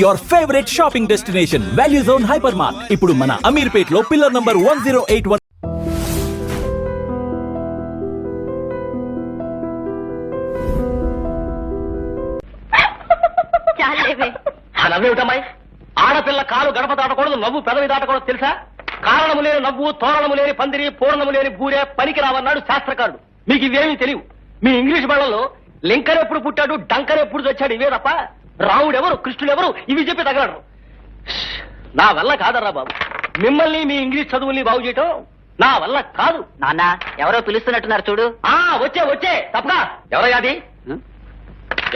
your favorite shopping destination, Value Zone Hypermart. ఇప్పుడు మన అమీర్పేట్ లో పిల్లర్ నంబర్ 1081. నవ్వేమిటమ్మాయి? ఆడపిల్ల కాలు గడప దాటకూడదు, నవ్వు పెదవి దాటకూడదు తెలుసా? కారణము లేని నవ్వు, తోరణము లేని పందిరి, పూర్ణము లేని బూరే పనికి రావన్నాడు శాస్త్రకారుడు. మీకు ఇవేమీ తెలియవు. మీ ఇంగ్లీష్ బళ్ళలో లింకన్ ఎప్పుడు పుట్టాడు, డంకన్ ఎప్పుడు వచ్చాడు ఇవే తప్ప రావుడెవరు, కృష్ణుడెవరు ఇవి చెప్పి తగలడు. నా వల్ల కాదర్రా బాబు, మిమ్మల్ని మీ ఇంగ్లీష్ చదువుల్ని బాగు చేయటం నా వల్ల కాదు. నాన్న ఎవరో పిలుస్తున్నట్టున్నారు చూడు. వచ్చే తప్పగా ఎవరయ్యాది?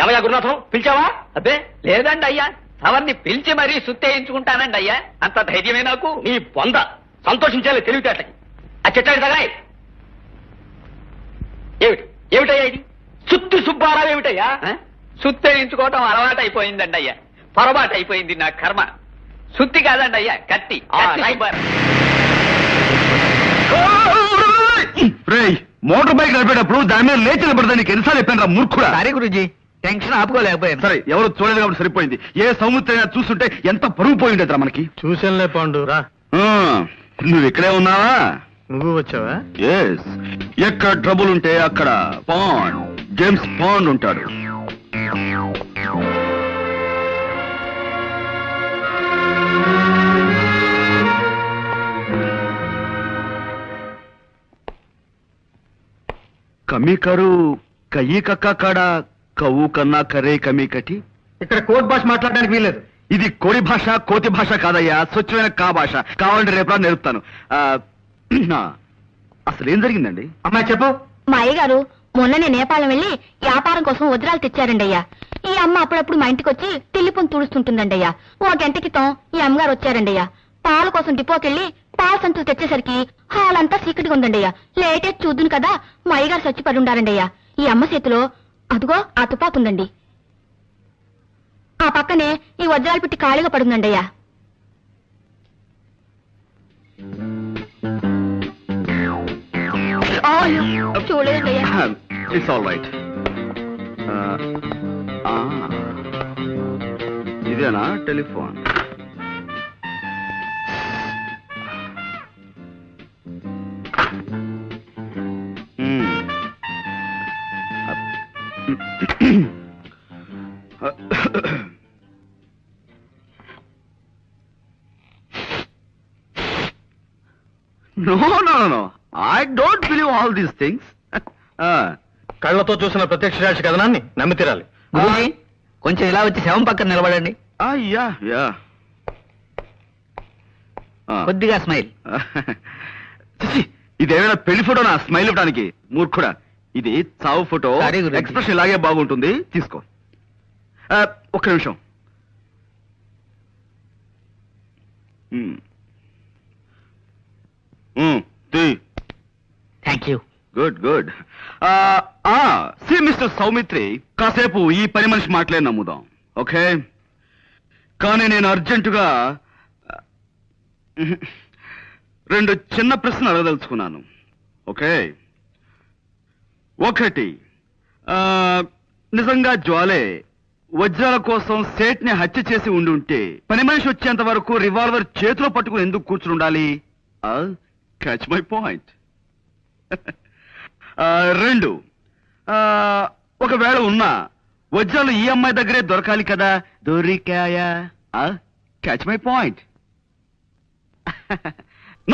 ఏమయ్యా గురునాథం, పిలిచావా? అబ్బే లేదండి అయ్యా, అవన్నీ పిలిచి మరీ సుత్తేయించుకుంటానండి అయ్యా, అంత ధైర్యమే నాకు. నీ పొంద సంతోషించాలి తెలివితేటకి. ఆ చెట్టాడి తగాయ్ ఏమిటయ్యా ఇది? సుత్తి సుబ్బారావు ఏమిటయ్యా? సుత్తేయించుకోవటం అలవాటు అయిపోయిందండి అయ్యా, పొరపాటు అయిపోయింది నా కర్మ. సుత్తి కాదండి అయ్యా, కత్తి. మోటార్ బైక్ నడిపేటప్పుడు దాని మీద లేచి నిలబడదా నీకు ఎన్నిసార్లు చెప్పాను మూర్ఖుడా? సరే గురుజీ, టెన్షన్ ఆపుకోలేకపోయాను. సరే ఎవరు చూడలేదు కాబట్టి సరిపోయింది. ఏ సముద్రం చూస్తుంటే ఎంత పరుగు పోయిండేదిరా మనకి. చూసానులే పాండు రా. నువ్వు ఇక్కడే ఉన్నావా? నువ్వు వచ్చావా? ఎస్. ఎక్కడ ట్రబుల్ ఉంటే అక్కడ పాండ్, జేమ్స్ పాండ్ ఉంటాడు. కమీ కరు కయ్యి కక్క కాడ కవ్వు కన్నా కరే కమీ కటి. ఇక్కడ కోట్ భాష మాట్లాడడానికి వీలేదు. ఇది కోడి భాష, కోతి భాష కాదయ్యా, స్వచ్ఛమైన కా భాష. కావాలంటే రేపు నేర్పుతాను. అసలు ఏం జరిగిందండి? అమ్మాయి చెప్పు. మా అయ్యగారు మొన్ననే నేపాళం వెళ్లి వ్యాపారం కోసం వజ్రాలు తెచ్చారండి అయ్యా. ఈ అమ్మ అప్పుడప్పుడు మా ఇంటికి వచ్చి తిల్లిపొని తుడుస్తుంటుందండి అయ్యా. ఓ గంట క్రితం ఈ అమ్మగారు వచ్చారండి అయ్యా. పాల కోసం డిపోకెళ్ళి పాల సంచులు తెచ్చేసరికి హాల్ అంతా చీకటిగా ఉందండి అయ్యా. లేటేసి చూద్దును కదా మా అయ్యగారు చచ్చిపడి ఉండారండి అయ్యా. ఈ అమ్మ చేతిలో అదుగో ఆ తుపాకు ఉందండి. ఆ పక్కనే ఈ వజ్రాలు పెట్టి ఖాళీగా పడుందండి అయ్యా. చూడలేదండి అయ్యా. It's all right. ఇదేనా telephone? No. I don't believe all these things. కళ్ళతో చూసిన ప్రత్యక్ష సాక్షి కథనాన్ని నమ్మి తీరాలి. గురుజీ కొంచెం ఇలా వచ్చి శవం పక్కన నిలబడండి. యా. కొద్దిగా స్మైల్. ఇదేమైనా పెళ్లి ఫోటోనా స్మైల్ ఇవ్వడానికి? మూర్ఖుడా, ఇది చావు ఫోటో. ఎక్స్ప్రెషన్ ఇలాగే బాగుంటుంది, తీసుకో. ఒక్క నిమిషం. Thank you. Good. See mister Soumitri, కాసేపు ఈ పని మనిషి మాటలే నమ్ముదాం, ఓకే? కానీ నేను అర్జెంటుగా 2 చిన్న ప్రశ్నలు అడగదలుచుకున్నాను, ఓకే? ఒకటి, నిజంగా జ్వాలే వజ్రాల కోసం సేట్ ని హత్య చేసి ఉండుంటే పని మనిషి వచ్చేంత వరకు రివాల్వర్ చేతిలో పట్టుకుని ఎందుకు కూర్చుని ఉండాలి? Catch my point. 2, ఒకవేళ ఉన్నా వజ్రాలు ఈ అమ్మాయి దగ్గరే దొరకాలి కదా, దొరికాయా? Catch my point.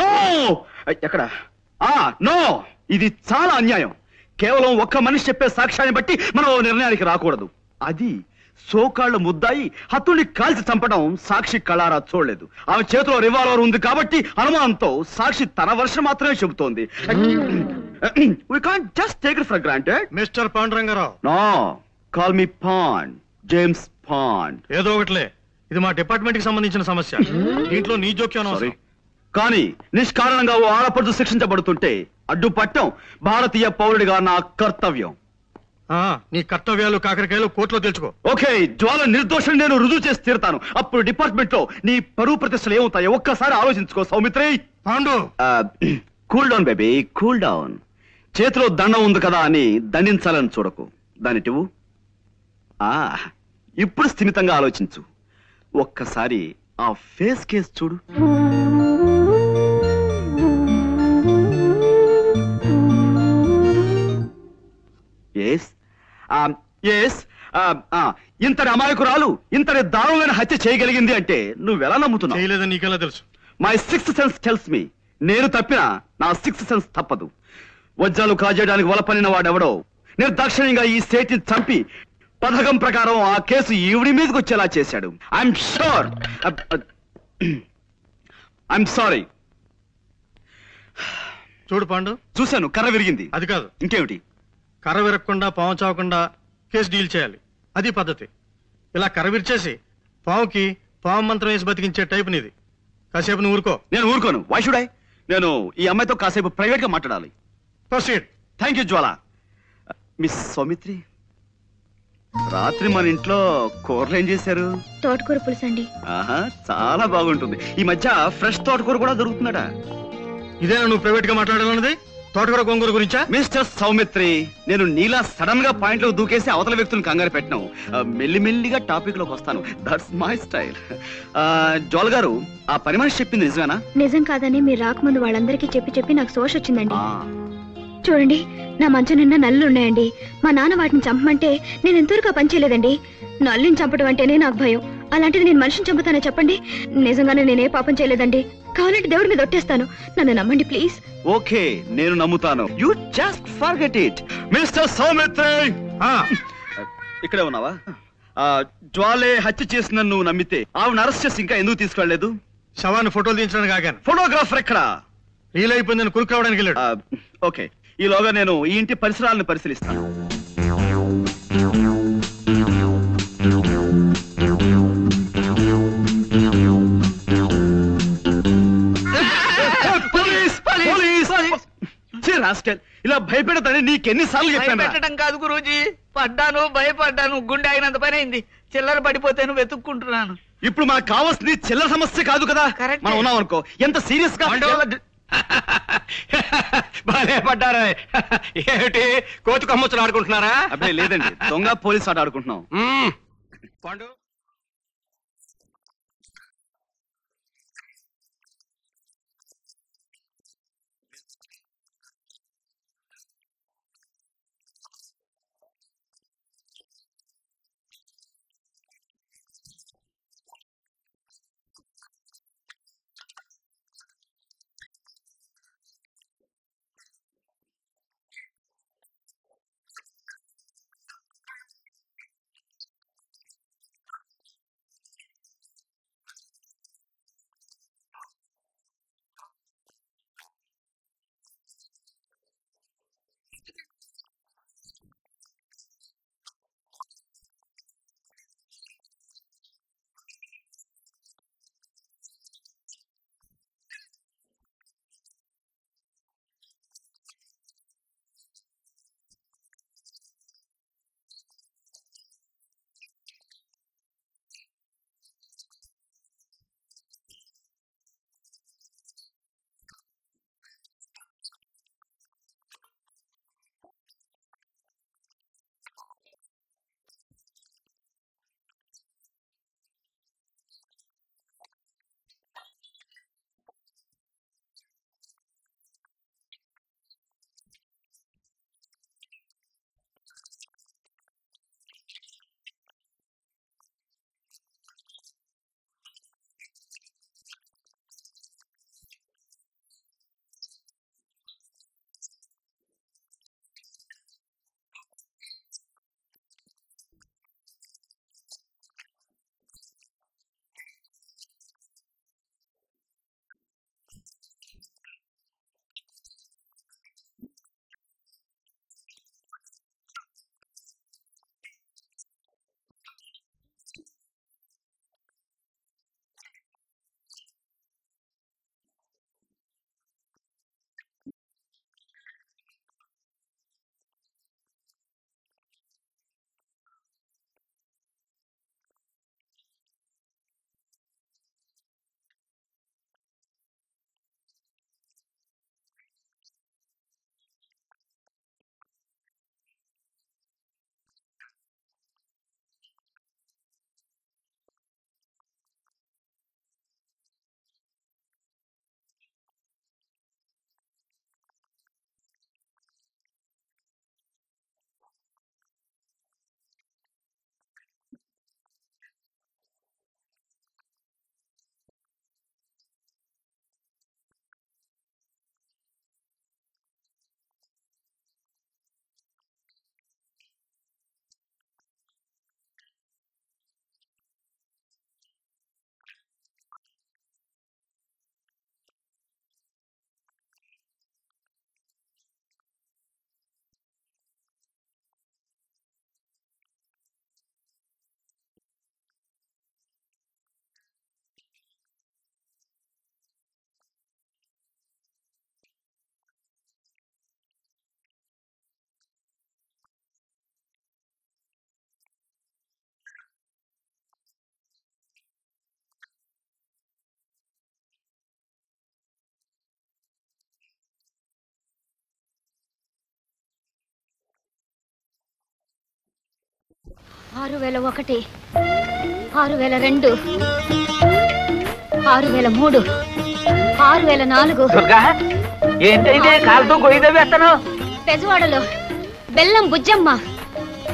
నో, ఎక్కడ? నో, ఇది చాలా అన్యాయం. కేవలం ఒక్క మనిషి చెప్పే సాక్ష్యాన్ని బట్టి మనం నిర్ణయానికి రాకూడదు. అది సోకాళ్ల ముద్దాయి హత్తుని కాల్చి చంపడం సాక్షి కళారా చూడలేదు. ఆమె చేతిలో రివాల్వర్ ఉంది కాబట్టి అనుమానంతో సాక్షి తన వర్షం మాత్రమే చెబుతోంది. We can't just take it for granted. Mister Panduranga Rao. No, call me Pond, James Pond. ఏదో ఒకటిలే, ఇది మా డిపార్ట్మెంట్ కి సంబంధించిన సమస్య. దీంట్లో నీ జోక్యం అవసరం. కానీ నిష్కారణంగా ఓ ఆడపడుచు శిక్షించబడుతుంటే అడ్డుపట్టం భారతీయ పౌరుడిగా నా కర్తవ్యం. నీ కర్తవ్యాలు కాకరకాయలు కోర్టులో తెలుసుకో. ఓకే, జ్వాల నిర్దోషం నేను రుజువు చేసి తీరుతాను. అప్పుడు డిపార్ట్మెంట్ లో నీ పరువు ప్రతిష్టలు ఏమవుతాయో ఒక్కసారి ఆలోచించుకో Saumitri. Pandu, cool down baby, cool down. చేతిలో దండం ఉంది కదా అని దండించాలని చూడకు. దానిటివు. ఇప్పుడు స్థిమితంగా ఆలోచించు. ఒక్కసారి ఆ ఫేస్ కేస్ చూడు. ఎస్ ఎస్ ఇంతటి అమాయకురాలు ఇంతటి దారుణమైన హత్య చేయగలిగింది అంటే నువ్వెలా నమ్ముతున్నావు? చేయలేదని నీకెలా తెలుసు? My sixth sense tells me. నేను తప్పినా నా సిక్స్త్ సెన్స్ తప్పదు. వజ్రాలు కాజేయడానికి వలపనిన వాడెవడో నిర్దాక్షిణ్యంగా ఈ సేటిని చంపి పథకం ప్రకారం ఆ కేసు ఈవిడి మీదకి వచ్చేలా చేశాడు. I'm sure. I'm sorry. చూడు పాండు, చూశాను, కర్ర విరిగింది. అది కాదు, ఇంకేమిటి? కర్ర విరగకుండా పాము చావకుండా కేసు డీల్ చేయాలి. అది పద్ధతి. ఇలా కర్ర విరిచేసి పాముకి పాము మంత్రం వేసి బతికించే టైప్ నీది. కాసేపు నువ్వు ఊరుకో. నేను ఊరుకోను. Why should I? నేను ఈ అమ్మాయితో కాసేపు ప్రైవేట్ గా మాట్లాడాలి. Proceed. Thank you Jwala. Miss Soumitri, రాత్రి మన ఇంట్లో కూరలు ఏం చేశారు? తోటకూర పులుసు అండి. ఆహా, చాలా బాగుంటుంది. ఈ మధ్య ఫ్రెష్ తోటకూర కూడా దొరుకుతుందట. ఇదేనా నువ్వు ప్రైవేట్ గా మాట్లాడాలన్నది? తోటకూర గోంగూర గురించా? మిస్టర్ సౌమిత్రి, నేను నీలా సడన్ గా పాయింట్ లో దూకేసి అవతల వ్యక్తులను కంగారు పెట్టను. మెల్లిమెల్లిగా టాపిక్ లోకి వస్తాను. That's my style. జోల్ గారు, ఆ పని మనిషి చెప్పింది నిజమేనా? నిజం కాదని మీరు రాకముందు వాళ్ళందరికీ చెప్పి చెప్పి నాకు సోష వచ్చిందండి. ఆ, చూడండి, నా మంచం నిండా నల్లు ఉన్నాయండి. మా నాన్న వాటిని చంపమంటే నేను ఎంతవరకు ఆ పని చేయలేదండి. నల్లుని చంపడం అంటేనే నాకు భయం. అలాంటిది నేను మనిషిని చంపుతానా చెప్పండి? నిజంగానే నేనే పాపం చేయలేదండి. కావాలంటే దేవుడి మీద ఒట్టేస్తాను. నన్ను నమ్మండి ప్లీజ్. ఓకే, నేను నమ్ముతాను. You just forget it. Mister Saumitri, ఇక్కడే ఉన్నావా? జ్వాలే హత్య చేసిన నువ్వు నమ్మితే ఆవిడ అరెస్ట్ చేసి ఇంకా ఎందుకు తీసుకెళ్లలేదు? శవాన్ని ఫోటోలు తీయించడానికి ఆగాను. ఫోటోగ్రాఫర్ ఎక్కడా? రీల్ అయిపోయిందని కురుకు రావడానికి వెళ్ళాడు. ఓకే, ఈలోగా నేను ఈ ఇంటి పరిసరాలను పరిశీలిస్తాను. పోలీస్! పోలీస్! ఛీ, రాస్కెల్, ఇలా భయపెడతాని నీకెన్నిసార్లు చెప్పాను? పెట్టడం కాదు గురూజీ, పడ్డాను, భయపడ్డాను, గుండె అయినంత పని అయింది. చిల్లర పడిపోతేను వెతుక్కుంటున్నాను. ఇప్పుడు మనకు కావాల్సింది చిల్లర సమస్య కాదు కదా. Correct. మనం ఉన్నాం అనుకో, ఎంత సీరియస్ గా బాగా పడ్డారా? ఏమిటి కోతి కొమ్మచ్చులు ఆడుకుంటున్నారా? అబ్బాయి లేదండి, దొంగ పోలీస్ ఆట ఆడుకుంటున్నాం. పాండు, 6001, 6002, 6003, 6004. దుర్గా ఏంటైతే కాలుతో గొయ్యి వేస్తాను. పెజవాడలో బెల్లం బుజ్జమ్మ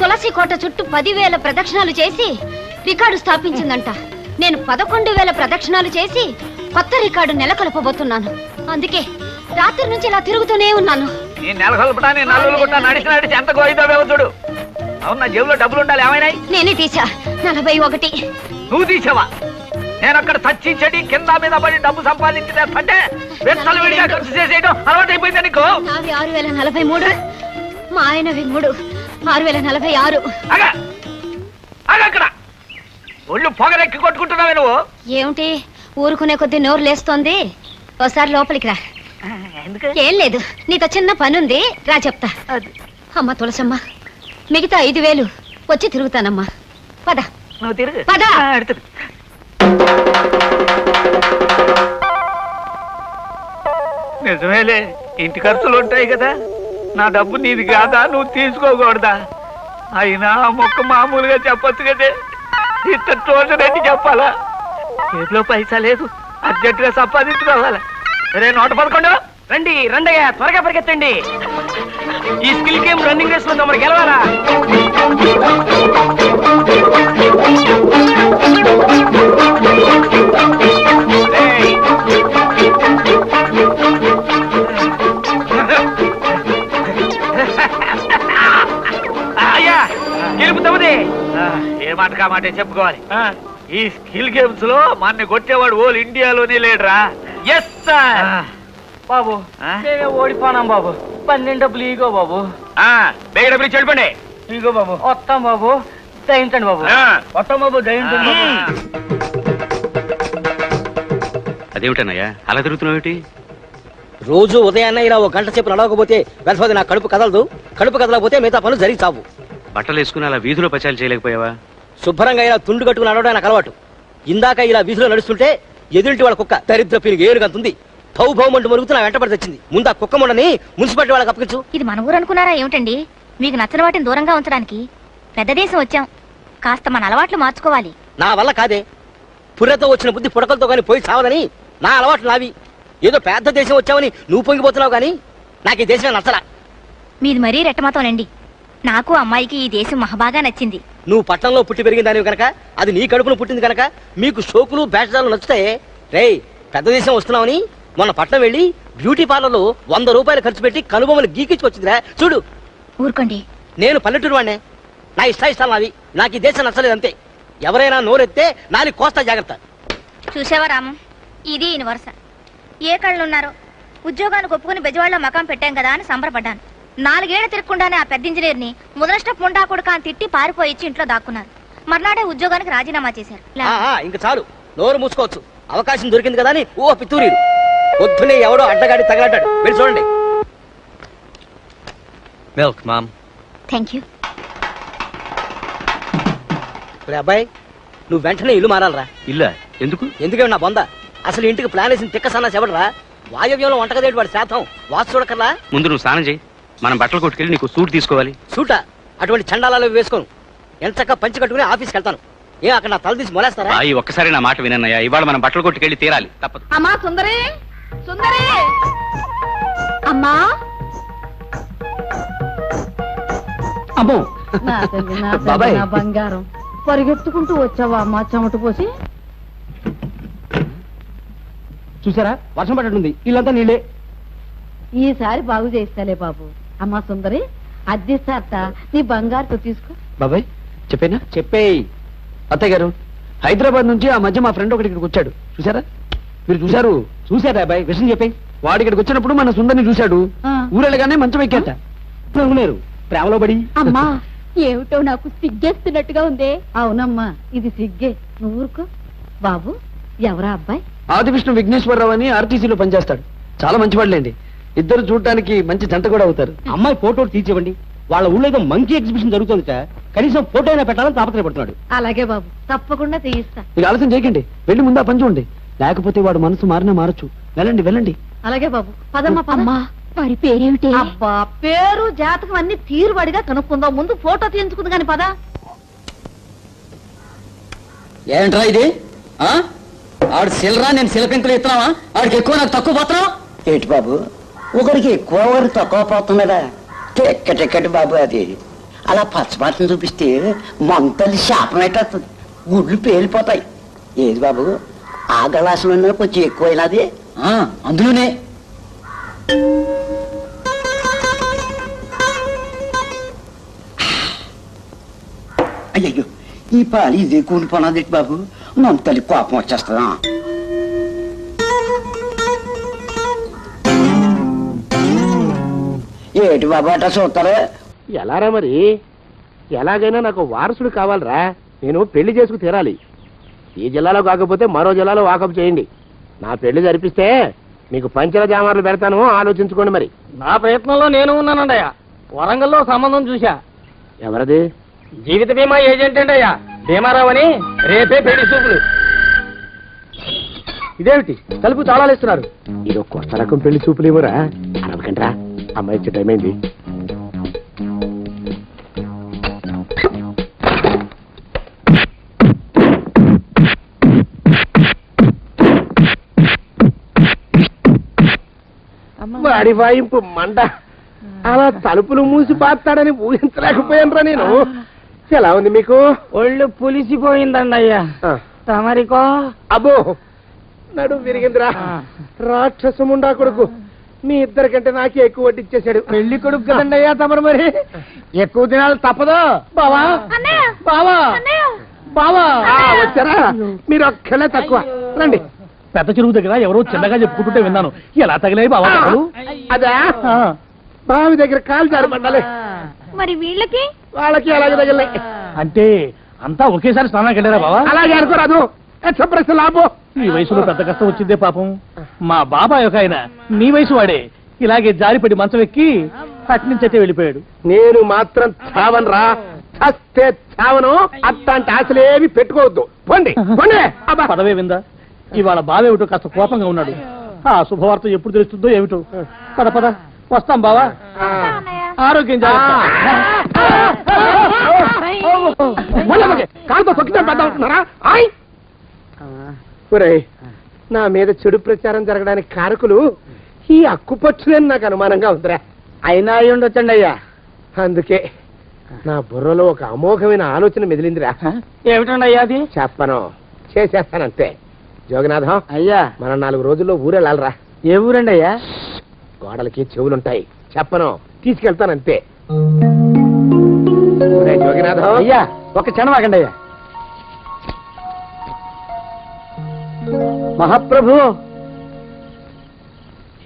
తులసి కోట చుట్టూ 10,000 ప్రదక్షిణాలు చేసి రికార్డు స్థాపించిందంట. నేను 11,000 ప్రదక్షిణాలు చేసి కొత్త రికార్డు నెలకొల్పబోతున్నాను. అందుకే రాత్రి నుంచి ఇలా తిరుగుతూనే ఉన్నాను. నీ నెలకొల్పటా నీ నల్లులు గుట్ట నడిచి నడిచి ఎంత గొయ్యితో చూడు. అవును, నా జేబులో డబ్బులు ఉండాలి, ఏమైనాయి? నేనే తీసా 41. నువ్వు తీసావా? నేను అక్కడ చచ్చి చెడి కింద మీద పడి డబ్బు సంపాదించి తెస్తుంటే వెత్తలు విడిగా ఖర్చు చేసేయడం అలవాటు అయిపోయింది నీకు. నావి 6043, మా ఆయనవి 3, 6046. అక్కడ ఒళ్ళు పొగరెక్కి కొట్టుకుంటున్నావే నువ్వు. ఏమిటి ఊరుకునే కొద్దీ నోరు లేస్తోంది? ఒకసారి లోపలికి రా. ఏం లేదు, నీతో చిన్న పనుంది, రా చెప్తా. అమ్మ తులసమ్మ, మిగతా 5,000 వచ్చి తిరుగుతానమ్మా. పద నువ్వు తిరుగు. పద. నిజమేలే, ఇంటి ఖర్చులు ఉంటాయి కదా. నా డబ్బు నీది కాదా, నువ్వు తీసుకోకూడదా? అయినా మొక్క మామూలుగా చెప్పొచ్చు కదే, ఇంత తోటనట్టు చెప్పాలా? చేతిలో పైసా లేదు, అర్జెంటుగా సంపాదించుకోవాలా. రే 111 రండి రండయ్యా, త్వరగా పరిగెత్తండి. ఈ స్కిల్ గేమ్ రన్నింగ్ రేస్ లో తమరు గెలవాలా? అయ్యా గెలుపుతామది. ఏ మాట కా మాట చెప్పుకోవాలి. ఈ స్కిల్ గేమ్స్ లో మన కొట్టేవాడు ఓల్ ఇండియాలోనే లేడురా. Yes sir. బాబు మేమే ఓడిపోనాం బాబు. 12 డబ్బులు ఇగో బాబు. బేగ డబ్బులు చెడిపోండి. ఇగో బాబు. వస్తాం బాబు, దయించండి బాబు. వస్తాం బాబు, దయించండి బాబు. అదేమిటన్నయ్యా అలా తిరుగుతున్నావు? రోజు ఉదయాన్నే ఇలా 1 గంట సేపు నడవకపోతే వెళ్తుంది నా కడుపు కదలదు. కడుపు కదలకపోతే మిగతా పనులు జరిగి చావు. బట్టలు వేసుకుని అలా వీధిలో పచాలు చేయలేకపోయావా? శుభ్రంగా ఇలా తుండు కట్టుకుని నడవడం నాకు అలవాటు. ఇందాక ఇలా వీధిలో నడుస్తుంటే ఎదురింటి వాళ్ళ కుక్క దరిద్ర పీనుగు ఏనుగంతుంది. భౌ భౌమంటూ మరుగుతూ నా వెంటబడి తెచ్చింది. ముందు ఆ కుక్క ముండని మున్సిపాలిటీ వాళ్ళకి అప్పగించు. ఇది మన ఊరు అనుకున్నారా ఏమిటండి? మీకు నచ్చని వాటిని దూరంగా ఉంచడానికి పెద్ద దేశం వచ్చాం. కాస్త మన అలవాట్లు మార్చుకోవాలి. నా వల్ల కాదే. పుర్రెతో వచ్చిన బుద్ధి పుడకలతో కానీ పోయి చావదని నా అలవాట్లు నావి. ఏదో పెద్ద దేశం వచ్చావని నువ్వు పొంగిపోతున్నావు కానీ నాకు ఈ దేశమే నచ్చలా. మీది మరీ రెట్టమాతోనండి. నాకు అమ్మాయికి ఈ దేశం మహాబాగా నచ్చింది. నువ్వు పట్టణంలో పుట్టి పెరిగిన దానివి కనుక, అది నీ కడుపును పుట్టింది కనుక మీకు షోకులు బ్యాచదాలు నచ్చుతాయి. రేయ్, పెద్ద దేశం వస్తున్నావని మొన్న పట్నం వెళ్ళి బ్యూటీ పార్లర్లో 100 రూపాయలు ఖర్చు పెట్టి కనుబొమ్మలు గీకించుకొచ్చిందిరా చూడు. ఊరుకోండి. నేను పల్లెటూరు వాడినే. నా ఇష్టాలు నావి. నాకు ఈ దేశం నచ్చలేదు అంతే. ఎవరైనా నోరెత్తే నాని కోస్తా జాగ్రత్త. చూసావా రాము, ఇది ఈయన వరుస. ఏ కళ్ళున్నారో. ఉద్యోగానికి ఒప్పుకుని బెజవాడలో మకాం పెట్టాం కదా అని సంబరపడ్డాను. 4 ఏళ్లు తిరగకుండానే ఆ పెద్ద ఇంజనీర్ని ముదనష్టపు ముండా కొడుకా అని తిట్టి పారిపోయి ఇంట్లో దాక్కున్నారు. మర్నాడే ఉద్యోగానికి రాజీనామా చేశారు. ఇంక చాలు, నోరు మూసుకోవచ్చు. అవకాశం దొరికింది కదా అని ఓ పితూరి. పొద్దునే ఎవడో అడ్డగాడి తగలడ్డాడు. వెళ్ళి చూడండి. Milk ma'am. Thank you. అబ్బాయి, నువ్వు వెంటనే ఇల్లు మారాలరా. ఇల్లా? ఎందుకు? ఎందుకంటే నా బొంద అసలు ఇంటికి ప్లాన్ వేసిన తిక్క సన్నా చెవడరా. వాయవ్యంలో వంటగదేటి వాడి శాతం వాసు చూడకర్లా. ముందు నువ్వు స్నానం చేయి. మనం బట్టలు కొట్టుకెళ్ళి నీకు సూట్ తీసుకోవాలి. సూట అటువంటి చండాలాలు వేసుకోను. ఎంతక్క పంచి కట్టుకుని ఆఫీస్కి వెళ్తాను. ఏ అక్కడ నా తల తీసి మొలేస్తారా? ఈ ఒక్కసారి నా మాట వినన్నయ్యా. ఇవాళ మనం బట్టలు కొట్టుకెళ్ళి తీరాలి, తప్పదు. అమ్మా సుందరి, సుందరి అమ్మా. అమ్మో బాబాయ్, బంగారం పరిగెత్తుకుంటూ వచ్చావా అమ్మా చెమట పోసి? చూసారా వర్షం పడ్డట్టుంది, ఇల్లంతా నీళ్ళే. ఈసారి బాగు చేస్తాలే బాబు. అమ్మా సుందరి, అద్దెస్తారట నీ బంగారుతో తీసుకో. బాబాయ్ చెప్పేనా? చెప్పేయి. అత్తయ్య గారు, హైదరాబాద్ నుంచి ఆ మధ్య మా ఫ్రెండ్ ఒకటి ఇక్కడికి వచ్చాడు. చూసారా? మీరు చూసారు? చూసారా అబ్బాయి? విషయం చెప్పేయి. వాడు ఇక్కడికి వచ్చినప్పుడు మన సుందరిని చూశాడు. ఊరెళ్ళగానే మంచం ఎక్కాట. నవ్వులేరు ప్రేమలో పడి. అమ్మా ఏమిటో నాకు సిగ్గేస్తున్నట్టుగా ఉందే. అవునమ్మా, ఇది సిగ్గే. నువ్వు ఊరుకో. బాబు, ఎవరా అబ్బాయి? ఆదివిష్ణు విఘ్నేశ్వరరావు అని ఆర్టీసీలో పనిచేస్తాడు. చాలా మంచివాళ్ళండి. ఇద్దరు చూడటానికి మంచి జంట కూడా అవుతారు. అమ్మాయి ఫోటో తీర్చివ్వండి. వాళ్ళ ఊళ్ళో ఏదో మంకీ ఎగ్జిబిషన్ జరుగుతుందిట. కనీసం ఫోటో అయినా పెట్టాలని తాపత్రయపడుతున్నాడు. అలాగే బాబు, తప్పకుండా తీయిస్తా. మీరు ఆలస్యం చేయకండి, వెళ్ళి ముందు ఆ పని చూడండి. లేకపోతే వాడు మనసు మారినా మారచ్చు. వెళ్ళండి వెళ్ళండి. అలాగే బాబు, పదమ్మా పదమ్మా. వారి పేరేమిటి? అబ్బా, పేరు జాతకం అన్ని తీరుబడిగా కనుక్కుందాం. ముందు ఫోటో తీయించుకుంది కాని పద. ఏంట్రా ఇది ఆడు సిల్లరా, నేను సిలపెంకులు ఇస్తున్నావా? ఆడికి ఎక్కువ నాకు తక్కువ పోతున్నావు ఏటి బాబు, ఒకరికి ఎక్కువ ఒకరికి తక్కువ పోతున్నదా? టిక్కెట్ బాబు, అది అలా పచ్చబాటను చూపిస్తే మంతలు శాపం పెట్టేస్తుంది, గుడ్లు పేలిపోతాయి. ఏది బాబు, ఆ గలాసులో కొంచెం ఎక్కువైనది. అందులోనే అయ్యో, ఈ పాలు ఇదే కూలిపోనది బాబు, మంతలి కోపం వచ్చేస్తుందా? ఏటి బాబు అట్లా చూస్తారా? ఎలారా మరి? ఎలాగైనా నాకు వారసుడు కావాలరా, నేను పెళ్లి చేసుకు తీరాలి. ఈ జిల్లాలో కాకపోతే మరో జిల్లాలో వాకప్ చేయండి. నా పెళ్లి జరిపిస్తే మీకు పంచల జామార్లు పెడతాను, ఆలోచించుకోండి మరి. నా ప్రయత్నంలో నేను ఉన్నానండయ్య. వరంగల్లో సంబంధం చూశా. ఎవరది? జీవిత బీమా ఏజెంట్ అండయ్యా, భీమారావు అని. రేపే పెళ్లి చూపులు. ఇదేమిటి తలుపు తాళాలేస్తున్నారు? ఇది కొత్త రకం పెళ్లి చూపులు ఇవ్వరా? అరవకండ్రా, అమ్మాయి ఇచ్చే టైం అయింది. వాడి వాయింపు మండ, అలా తలుపులు మూసి పాతాడని ఊహించలేకపోయానురా నేను. ఎలా ఉంది మీకు? ఒళ్ళు పులిసిపోయిందండి అయ్యా. తమరికో? అబ్బో, నడు విరిగిందిరా. రాక్షసముండా కొడుకు, మీ ఇద్దరికంటే నాకే ఎక్కువ వడ్డిచ్చేశాడు. పెళ్లి కొడుకు కదండి అయ్యా తమరు, మరి ఎక్కువ దినాలు తప్పదు. బావా బావా బావా, వచ్చారా? మీరు ఒక్కలే తక్కువ. రండి. పెద్ద చెరువు దగ్గర ఎవరో చిన్నగా చెప్పుకుంటుంటే విన్నాను. ఎలా తగిలాయి బావా? అదా, బావి దగ్గర కాలు జారపడ్డాలి. మరి వీళ్ళకి? వాళ్ళకి అలాగే తగిలినాయి. అంటే అంతా ఒకేసారి స్నానానికి వెళ్ళారా బావా? అలాగే అనుకోరాదు. ప్రశ్న లాభం. ఈ వయసులో పెద్ద కష్టం వచ్చిందే పాపం. మా బాబాయ్ ఒక ఆయన నీ వయసు వాడే ఇలాగే జారిపడి మంచం ఎక్కి అట్నుంచైతే వెళ్ళిపోయాడు. నేను మాత్రం చావనరా, చస్తే చావను. అట్లాంటి ఆశలేవి పెట్టుకోవద్దు. పోండి పోండి. పదవే విందా, ఇవాళ బావేమిటో కాస్త కోపంగా ఉన్నాడు. ఆ శుభవార్త ఎప్పుడు తెలుస్తుందో ఏమిటో. పద పద, వస్తాం బావా. ఆరోగ్యం జాగ్రత్త. కాలుతో తొక్కితే పెద్దవుతున్నారా? ఒరేయ్, నా మీద చెడు ప్రచారం జరగడానికి కారకులు ఈ అక్కుపచ్చులని నాకు అనుమానంగా ఉందిరా. అయినా అయి ఉండొచ్చండి అయ్యా. అందుకే నా బుర్రలో ఒక అమోఘమైన ఆలోచన మెదిలిందిరా. ఏమిటండి అయ్యా అది? చెప్పను, చేసేస్తానంతే. జోగినాథం అయ్యా, మనం 4 రోజుల్లో ఊరెళ్ళాలరా. ఏ ఊరండి అయ్యా? గోడలకి చెవులుంటాయి, చెప్పను, తీసుకెళ్తానంతే. జోగినాథం అయ్యా, ఒక క్షణం ఆగండి అయ్యా. మహాప్రభు,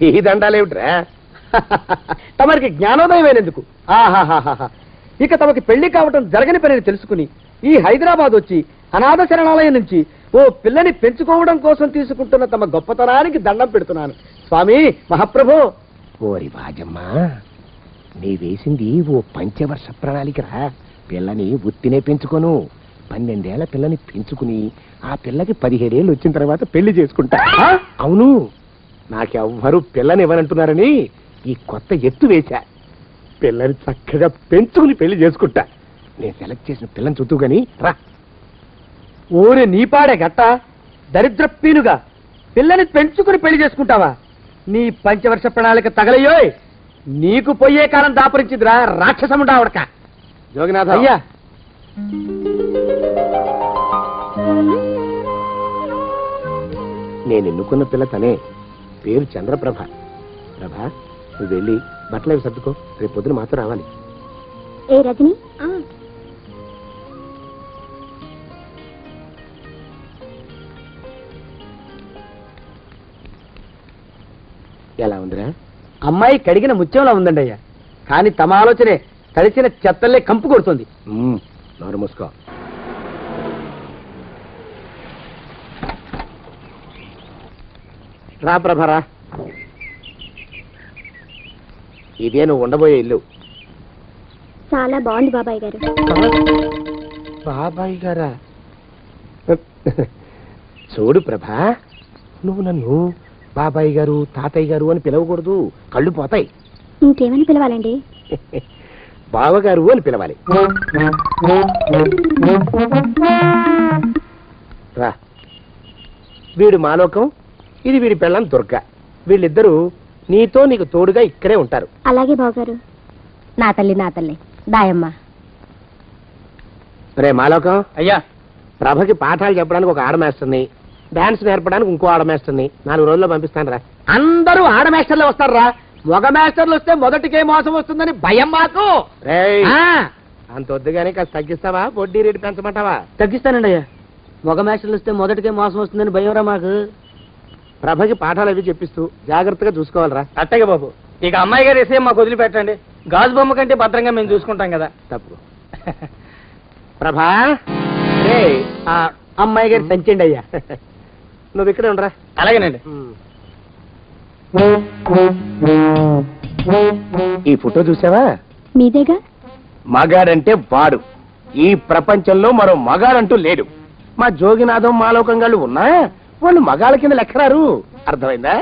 ఈ దండాలేమిట్రా? తమరికి జ్ఞానోదయం అయినందుకు. ఆహాహాహా, ఇక తమకి పెళ్లి కావటం జరగని పనిని తెలుసుకుని ఈ హైదరాబాద్ వచ్చి అనాథ శరణాలయం నుంచి ఓ పిల్లని పెంచుకోవడం కోసం తీసుకుంటున్న తమ గొప్పతనానికి దండం పెడుతున్నాను స్వామి. మహాప్రభు. ఓరి వాజమ్మా, నీ వేసింది ఓ పంచవర్ష ప్రణాళికరా. పిల్లని ఉత్తినే పెంచుకోను, 12 ఏళ్ల పిల్లని పెంచుకుని ఆ పిల్లకి 17 ఏళ్ళు వచ్చిన తర్వాత పెళ్లి చేసుకుంటా. అవును, నాకెవ్వరూ పిల్లని ఇవ్వనంటున్నారని ఈ కొత్త ఎత్తు వేశా. పిల్లని చక్కగా పెంచుకుని పెళ్లి చేసుకుంటా. నేను సెలెక్ట్ చేసిన పిల్లని చూద్దు గాని రా. ఓరే నీపాడే గట్ట, దరిద్ర పీనుగా, పిల్లని పెంచుకుని పెళ్లి చేసుకుంటావా? నీ పంచవర్ష ప్రణాళిక తగలయ్యోయ్. నీకు పోయే కాలం దాపరించిందిరా రాక్షసముండా ఉడక. జోగినాథ అయ్యా, నేను ఎన్నుకున్న పిల్ల తనే. పేరు చంద్రప్రభ. ప్రభ, నువ్వు వెళ్ళి బట్టలు అవి సర్దుకో, రేపు పొద్దున మాతో రావాలి. ఏ రజని, ఎలా ఉందిరా? అమ్మాయి కడిగిన ముత్యంలా ఉందండి అయ్యా. కానీ తమ ఆలోచనే తడిసిన చెత్తల్లే కంపు కొడుతుంది. నోరు మూసుకో. రా ప్రభరా, ఇదే నువ్వు ఉండబోయే ఇల్లు. చాలా బాగుంది బాబాయ్ గారు. బాబాయ్ గారా? చూడు ప్రభా, నువ్వు నన్ను బాబాయ్ గారు తాతయ్య గారు అని పిలవకూడదు, కళ్ళు పోతాయి. ఇంకేమని పిలవాలండి? బావగారు అని పిలవాలి. రా. వీడు మాలోకం, ఇది వీడి పెళ్ళం దుర్గ. వీళ్ళిద్దరూ నీతో నీకు తోడుగా ఇక్కడే ఉంటారు. అలాగే బావగారు. నా తల్లి నా తల్లి దాయమ్మ. రే మాలోకం, అయ్యా ప్రభకి పాఠాలు చెప్పడానికి ఒక ఆడమేస్తుంది, డాన్స్ నేర్పడానికి ఇంకో ఆడమేస్తుంది. 4 రోజుల్లో పంపిస్తాను రా. అందరూ ఆడమేస్టర్లు వస్తారా? మగ మాస్టర్లు వస్తే మొదటికే మోసం వస్తుందని భయం మాకు. అంత వద్దుగానే కాస్త తగ్గిస్తావా? వడ్డీ రేటు పెంచమంటావా? తగ్గిస్తానండి అయ్యా. మగ మాస్టర్లు వస్తే మొదటికే మోసం వస్తుందని భయం రా మాకు. ప్రభకి పాఠాలు అవి చెప్పిస్తూ జాగ్రత్తగా చూసుకోవాలరా. అట్టగే బాబు, ఇక అమ్మాయి గారి విషయం మాకు వదిలిపెట్టండి. గాజు బొమ్మ కంటే భద్రంగా మేము చూసుకుంటాం కదా. తప్పు. ప్రభా, రే ఆ అమ్మాయి గారి సంచండి అయ్యా. నువ్వు ఇక్కడే ఉండరా. అలాగేనండి. ఈ ఫోటో చూసావా? మీదేగా. మగాడంటే వాడు. ఈ ప్రపంచంలో మరో మగాడంటూ లేడు. మా జోగినాథం మాలోకంగాళ్ళు ఉన్నా వాళ్ళు మగాళ్ళ కింద లెక్కరారు. అర్థమైందా?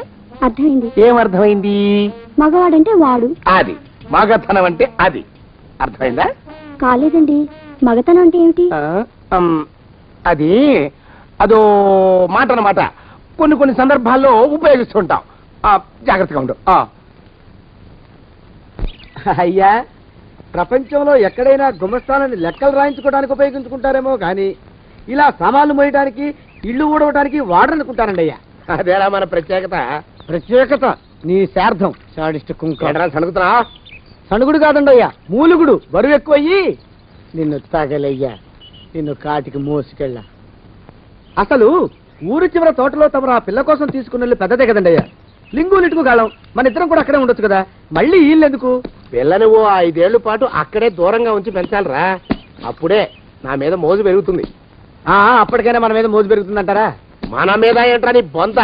అర్థమైంది. ఏం అర్థమైంది? మగవాడంటే వాడు. అది మగతనం అంటే అది. అర్థమైందా? కాలేదండి. మగతనం అంటే ఏమిటి? అది అదో మాట అన్నమాట. కొన్ని సందర్భాల్లో ఉపయోగిస్తుంటాం. జాగ్రత్తగా ఉండు. అయ్యా, ప్రపంచంలో ఎక్కడైనా గుమస్థానాన్ని లెక్కలు రాయించుకోవడానికి ఉపయోగించుకుంటారేమో కానీ ఇలా సామాన్లు మోయడానికి, ఇల్లు ఊడవడానికి వాడరనుకుంటారండి అయ్యా. అదేరా మన ప్రత్యేకత. ప్రత్యేకత నీ శార్థం. సాడిస్ట్ కుంక సణుగుతున్నా. సణుగుడు కాదండి అయ్యా, మూలుగుడు. బరువు ఎక్కువయ్యి నిన్ను తగలయ్యా, నిన్ను కాటికి మోసుకెళ్ళా. అసలు ఊరు చివర తోటలో తమరు ఆ పిల్ల కోసం తీసుకున్న పెద్దదే కదండి అయ్యా. లింగు నిట్టుకు కాలం మన ఇద్దరం కూడా అక్కడే ఉండొచ్చు కదా. మళ్ళీ వీళ్ళెందుకు? పిల్లని ఓ 5 ఏళ్ల పాటు అక్కడే దూరంగా ఉంచి పెంచాలరా. అప్పుడే నా మీద మోజు పెరుగుతుంది. అప్పటికైనా మన మీద మోజు పెరుగుతుందంటారా? మన మీద ఏంట్రా నీ బొంత?